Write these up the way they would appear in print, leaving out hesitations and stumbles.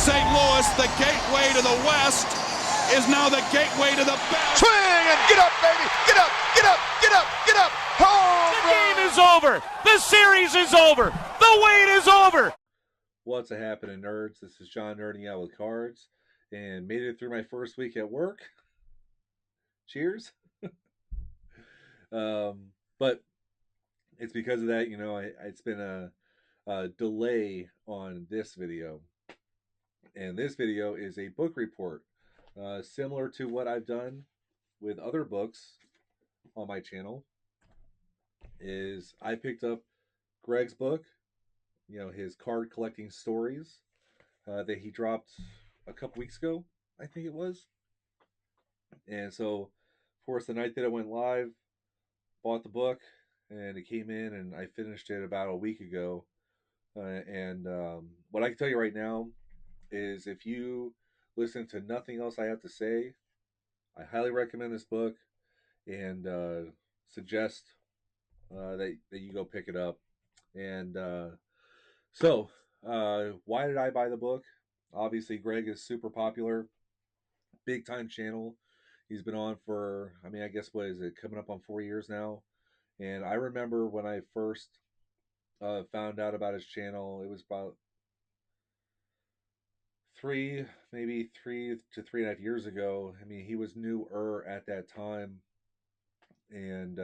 St. Louis, the gateway to the West, is now the gateway to the best. Swing and get up, baby! Get up! Get up! Get up! Get up! Home The game is over. The series is over. The wait is over. What's happening, nerds? This is John Nerding Out with Cards, and made it through my first week at work. Cheers. But it's because of that, it's been a delay on this video. And this video is a book report, similar to what I've done with other books on my channel. Is I picked up Graig's book, his card collecting stories that he dropped a couple weeks ago, I think it was. And so, of course, the night that it went live, bought the book, and it came in, and I finished it about a week ago. And what I can tell you right now is, if you listen to nothing else I have to say, I highly recommend this book, and suggest that you go pick it up. And so, why did I buy the book? Obviously, Graig is super popular, big time channel. He's been on for, I guess, what is it, coming up on 4 years now. And I remember when I first found out about his channel, it was about maybe 3 to 3.5 years ago. He was newer at that time. And,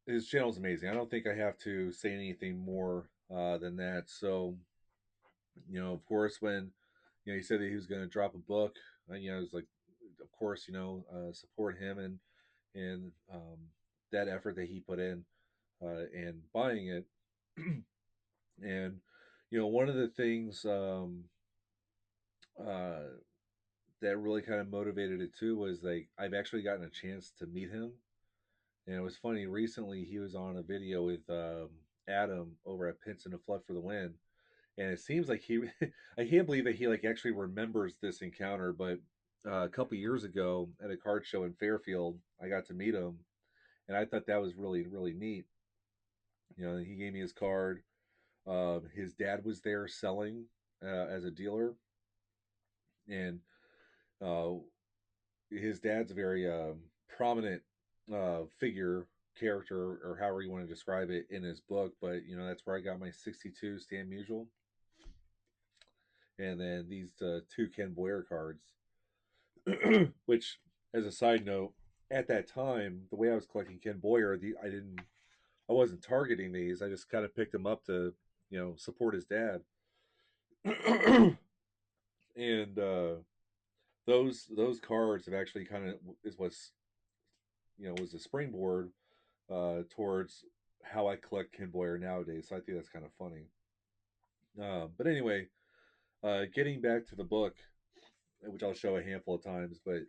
his channel's amazing. I don't think I have to say anything more than that. So, of course, when he said that he was going to drop a book, it was like, of course, support him and that effort that he put in and buying it. And one of the things that really kind of motivated it too was, like, I've actually gotten a chance to meet him. And it was funny, recently he was on a video with Adam over at Pints and a Flood for the Win. And it seems like I can't believe that he actually remembers this encounter. But a couple years ago at a card show in Fairfield, I got to meet him. And I thought that was really, really neat. He gave me his card. His dad was there selling as a dealer. And his dad's a very prominent character, or however you want to describe it, in his book. But that's where I got my 62 Stan Musial, and then these two Ken Boyer cards. Which, as a side note, at that time, the way I was collecting Ken Boyer, I wasn't targeting these. I just kind of picked them up to support his dad. And those cards have actually kind of was a springboard towards how I collect Ken Boyer nowadays. So I think that's kind of funny. But anyway, getting back to the book, which I'll show a handful of times, but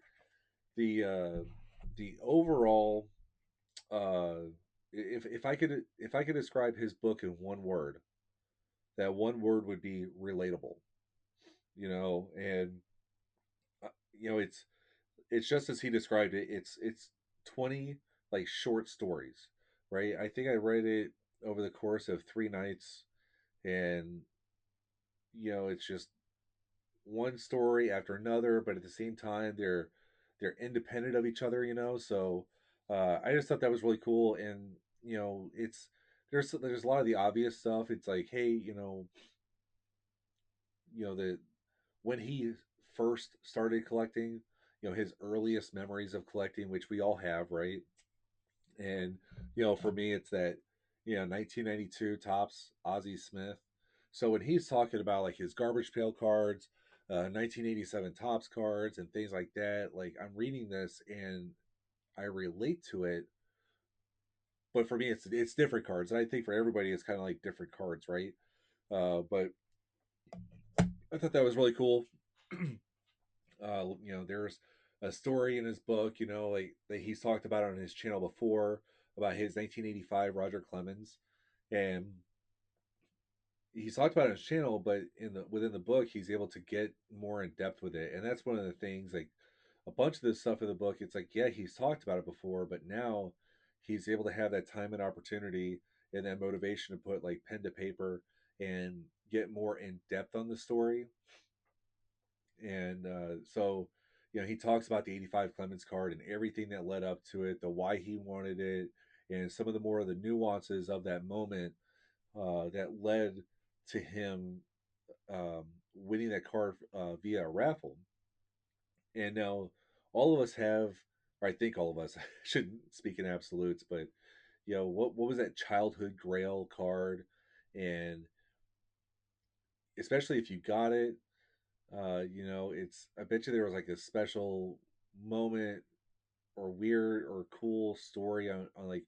the overall, if I could describe his book in one word, that one word would be relatable. And it's just as he described it. It's 20 short stories, right? I think I read it over the course of 3 nights, and it's just one story after another, but at the same time they're independent of each other. So I just thought that was really cool. And it's there's a lot of the obvious stuff. It's like, hey, the when he first started collecting, his earliest memories of collecting, which we all have, right? And for me, it's that 1992 Topps Ozzie Smith. So when he's talking about his garbage pail cards, 1987 Topps cards, and things like that, I'm reading this and I relate to it. But for me, it's different cards, and I think for everybody, it's kind of like different cards, right? But I thought that was really cool. There's a story in his book, that he's talked about on his channel before, about his 1985 Roger Clemens, and he's talked about it on his channel, but within the book, he's able to get more in depth with it. And that's one of the things, a bunch of this stuff in the book, it's like, yeah, he's talked about it before, but now he's able to have that time and opportunity and that motivation to put pen to paper and get more in depth on the story. And so, he talks about the 85 Clemens card and everything that led up to it, the why he wanted it, and some of the more of the nuances of that moment that led to him winning that card via a raffle. And now all of us have, or I think all of us, shouldn't speak in absolutes, but what was that childhood Grail card, and especially if you got it, it's, I bet you there was like a special moment or weird or cool story on like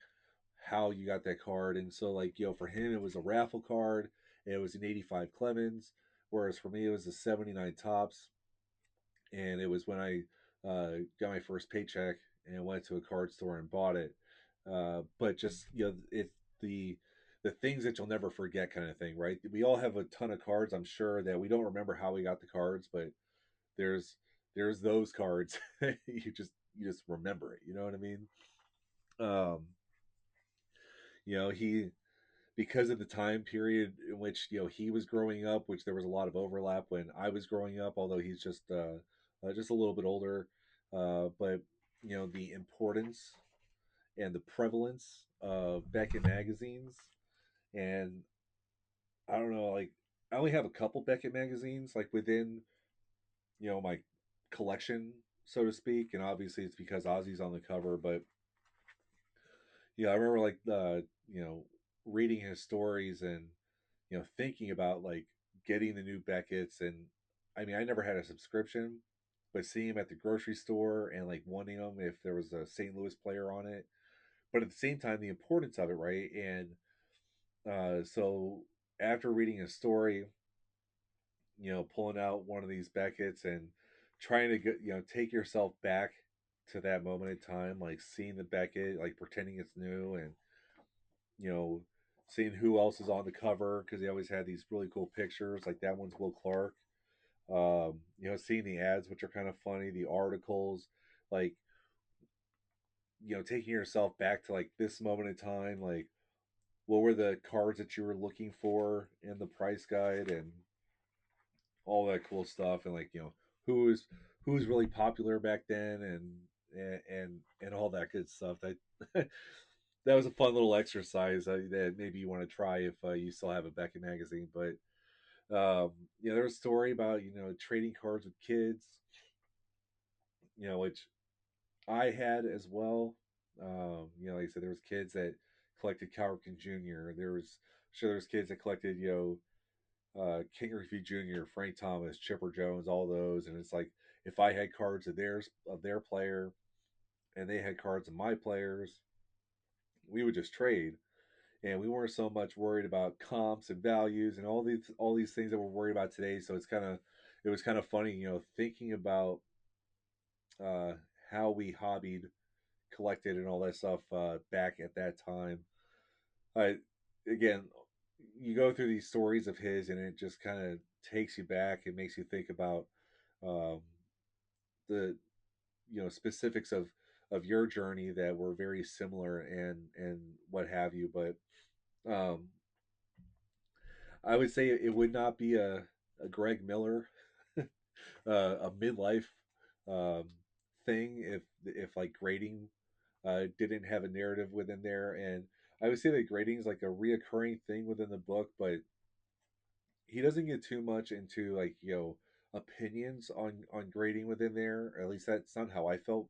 how you got that card. And so like, for him it was a raffle card, and it was an 85 Clemens, whereas for me it was a 79 Tops. And it was when I got my first paycheck and went to a card store and bought it. But just it's the things that you'll never forget kind of thing, right? We all have a ton of cards. I'm sure that we don't remember how we got the cards, but there's there's those cards you just remember it. You know what I mean? Um, he, because of the time period in which he was growing up, which there was a lot of overlap when I was growing up, although he's just a little bit older. But the importance and the prevalence of Beckett magazines, and I don't know, like I only have a couple Beckett magazines like within my collection, so to speak, and obviously it's because Ozzy's on the cover. But I remember like reading his stories and thinking about like getting the new Beckett's. And I mean, I never had a subscription, but seeing him at the grocery store and like wanting them if there was a St. Louis player on it. But at the same time, the importance of it, right? And so after reading his story, pulling out one of these Beckett's and trying to get, take yourself back to that moment in time, like seeing the Beckett, like pretending it's new, and you know, seeing who else is on the cover because they always had these really cool pictures. Like that one's Will Clark. Seeing the ads, which are kind of funny, the articles, like taking yourself back to like this moment in time, like what were the cards that you were looking for in the price guide and all that cool stuff, and like who was really popular back then, and all that good stuff. That that was a fun little exercise that maybe you want to try if you still have a Beckett magazine. But there was a story about trading cards with kids, which I had as well. Like I said, there was kids that collected Cal Ripken Jr. There was kids that collected King Griffey Jr., Frank Thomas, Chipper Jones, all those. And it's like if I had cards of their player and they had cards of my players, we would just trade. And we weren't so much worried about comps and values and all these things that we're worried about today. So it was kind of funny, thinking about uh, how we hobbied, collected, and all that stuff back at that time. I Again, you go through these stories of his, and it just kind of takes you back. It makes you think about um, the specifics of your journey that were very similar and what have you. But um, I would say it would not be a Greg Miller a midlife um, thing if like grading didn't have a narrative within there. And I would say that grading is like a reoccurring thing within the book, but he doesn't get too much into like opinions on grading within there. Or at least that's not how I felt.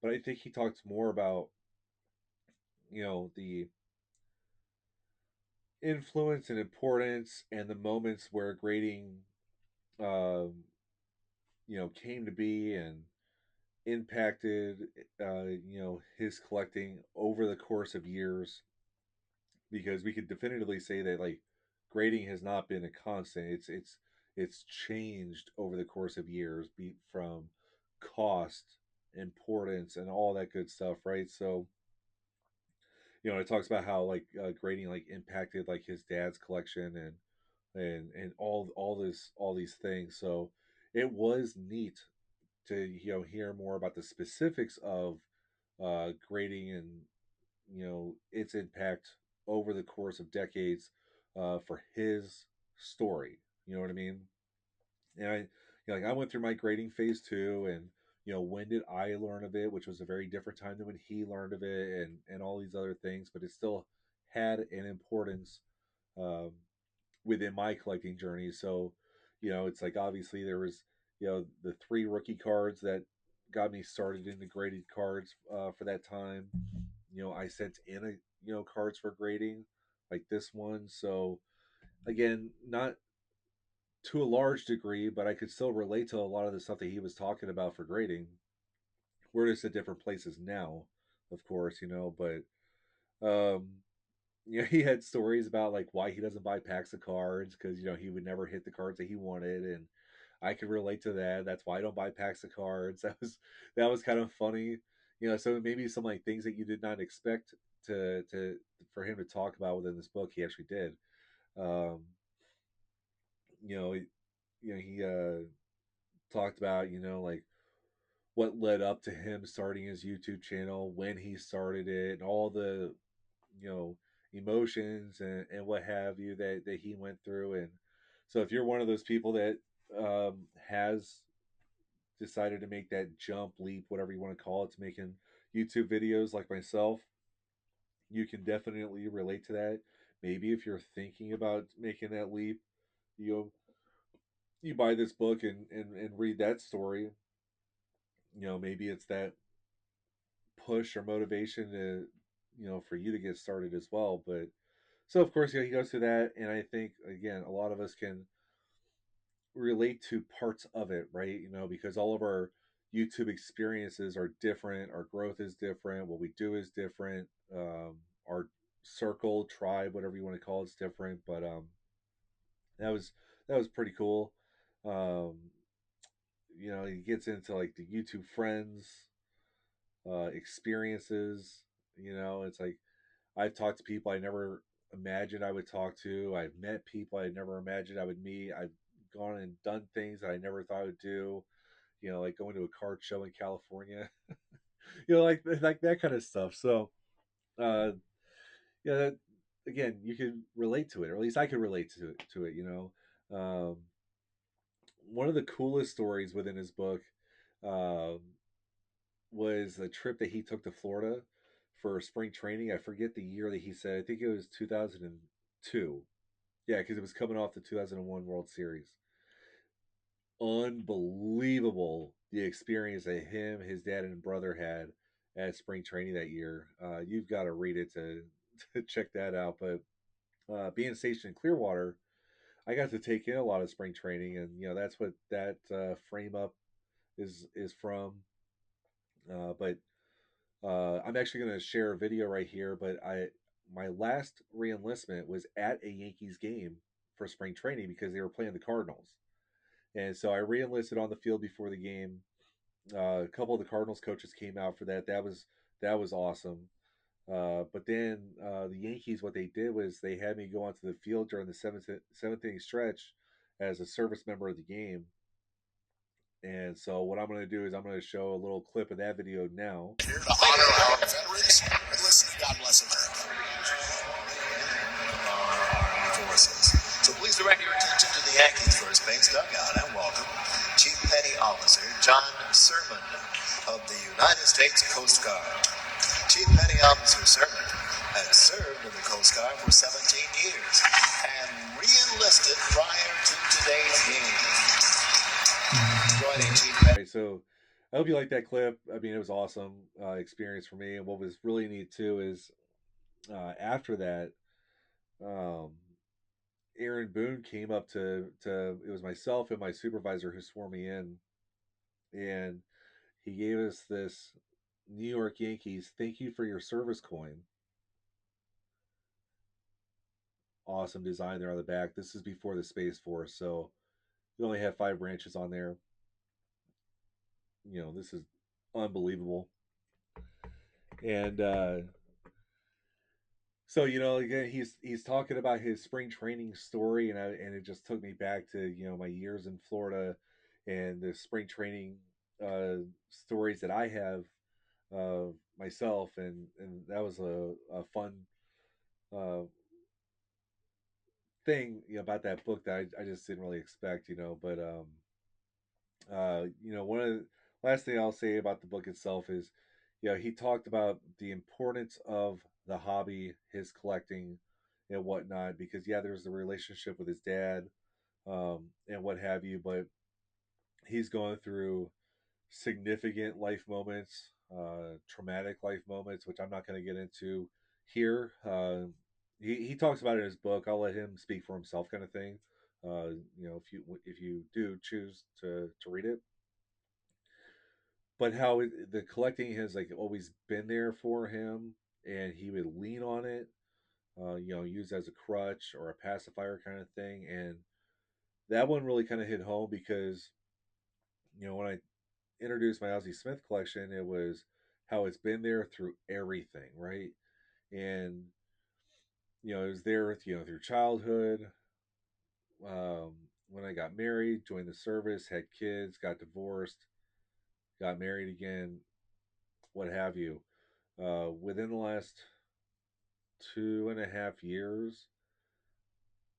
But I think he talks more about the influence and importance and the moments where grading um, came to be and impacted his collecting over the course of years, because we could definitively say that like grading has not been a constant. It's changed over the course of years, be from cost, importance, and all that good stuff, right? So it talks about how like grading like impacted like his dad's collection and all these things. So it was neat to hear more about the specifics of grading and its impact over the course of decades for his story. You know what I mean? And like I went through my grading phase too, and when did I learn of it, which was a very different time than when he learned of it, and all these other things, but it still had an importance um, within my collecting journey. So, it's like obviously there was the three rookie cards that got me started into graded cards for that time. I sent in cards for grading like this one. So again, not to a large degree, but I could still relate to a lot of the stuff that he was talking about for grading. We're just at different places now, of course, but um, he had stories about like why he doesn't buy packs of cards because he would never hit the cards that he wanted, and I could relate to that. That's why I don't buy packs of cards. That was kind of funny, So maybe some like things that you did not expect to for him to talk about within this book, he actually did. Um, you know, he talked about like what led up to him starting his YouTube channel, when he started it, and all the you know emotions and what have you that he went through. And so if you're one of those people that has decided to make that jump leap, whatever you want to call it, to making YouTube videos like myself, you can definitely relate to that. Maybe if you're thinking about making that leap, you you buy this book and read that story. Maybe it's that push or motivation to for you to get started as well. But so of course, he goes through that, and I think again a lot of us can relate to parts of it, right? Because all of our YouTube experiences are different, our growth is different, what we do is different, our circle, tribe, whatever you want to call it's different. But that was that was pretty cool. Um, he gets into like the YouTube friends experiences. It's like I've talked to people I never imagined I would talk to. I've met people I never imagined I would meet. I've gone and done things that I never thought I would do. Like going to a card show in California. like that kind of stuff. So, uh, yeah, again, you could relate to it, or at least I could relate to it. One of the coolest stories within his book um, was a trip that he took to Florida for spring training. I forget the year that he said. I think it was 2002. Yeah, because it was coming off the 2001 World Series. Unbelievable the experience that him, his dad, and brother had at spring training that year. You've got to read it to check that out. But being stationed in Clearwater, I got to take in a lot of spring training, and that's what that frame up is from. But I'm actually going to share a video right here. But my last reenlistment was at a Yankees game for spring training because they were playing the Cardinals, and so I reenlisted on the field before the game. A couple of the Cardinals coaches came out for that. That was awesome. But then the Yankees, what they did was they had me go onto the field during the seventh inning stretch as a service member of the game. And so what I'm going to do is I'm going to show a little clip of that video now. Here to honor our veterans and listen to God Bless America. Forces. So please direct your attention to the Yankees first base dugout and welcome Chief Petty Officer John Sermon of the United States Coast Guard. Chief Petty Officer Sermon has served in the Coast Guard for 17 years and re-enlisted prior to today's game. Joining Chief Petty. Okay, so I hope you like that clip. I mean, it was awesome experience for me. And what was really neat too is after that, um, Aaron Boone came up to it was myself and my supervisor who swore me in, and he gave us this New York Yankees "Thank you for your service" coin. Awesome design there on the back. This is before the Space Force, so we only have 5 branches on there. This is unbelievable. And so again, he's talking about his spring training story, and it just took me back to my years in Florida and the spring training stories that I have myself, and that was a fun uh, thing about that book that I just didn't really expect, but one of the last thing I'll say about the book itself is, he talked about the importance of the hobby, his collecting and whatnot, because there's the relationship with his dad, and what have you, but he's going through significant life moments, traumatic life moments, which I'm not going to get into here. He talks about it in his book. I'll let him speak for himself, kind of thing. If you do choose to read it, but how the collecting has like always been there for him, and he would lean on it, use as a crutch or a pacifier kind of thing, and that one really kind of hit home because when I introduced my Ozzie Smith collection, it was how it's been there through everything, right? And it was there with through childhood, when I got married, joined the service, had kids, got divorced, got married again, what have you. Within the last 2.5 years,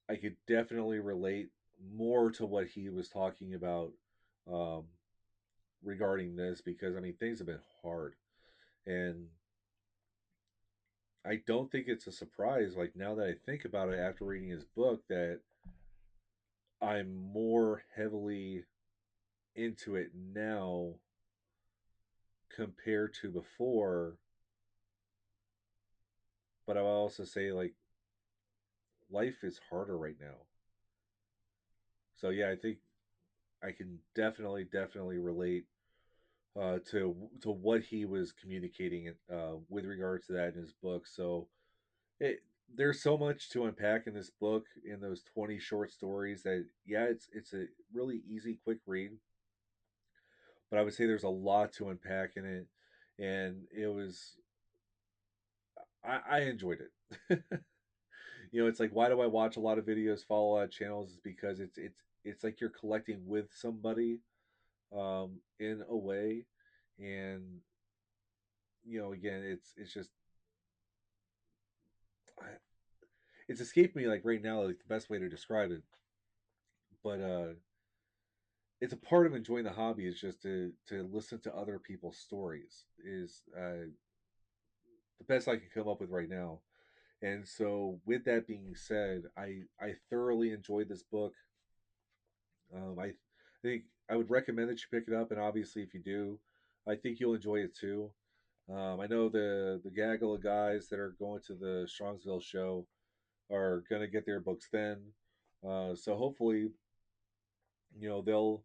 I could definitely relate more to what he was talking about, um, regarding this, because I mean things have been hard, and I don't think it's a surprise, like now that I think about it after reading his book, that I'm more heavily into it now compared to before. But I will also say, like, life is harder right now. So yeah, I think I can definitely relate, to what he was communicating, with regards to that in his book. So it there's so much to unpack in this book, in those 20 short stories, that it's a really easy, quick read, but I would say there's a lot to unpack in it, and it was I enjoyed it. It's like, why do I watch a lot of videos, follow a lot of channels? Is because it's like you're collecting with somebody, in a way, and again, it's just I- it's escaped me like right now, like the best way to describe it, but it's a part of enjoying the hobby is just to listen to other people's stories, is the best I can come up with right now. And so, with that being said, I thoroughly enjoyed this book. I think I would recommend that you pick it up, and obviously, if you do, I think you'll enjoy it too. I know the gaggle of guys that are going to the Strongsville show are gonna get their books then. So hopefully, they'll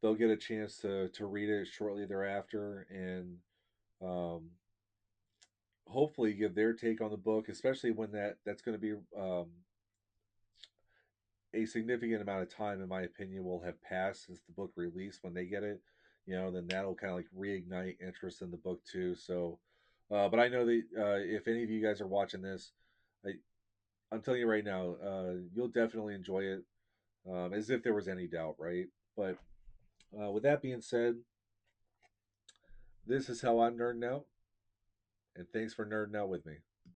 get a chance to read it shortly thereafter, and um, hopefully give their take on the book, especially when that's going to be, a significant amount of time, in my opinion, will have passed since the book released. When they get it, then that'll kind of like reignite interest in the book too. So, but I know that, if any of you guys are watching this, I, I'm telling you right now, you'll definitely enjoy it, as if there was any doubt, right? But with that being said, this is how I'm nerding out, and thanks for nerding out with me.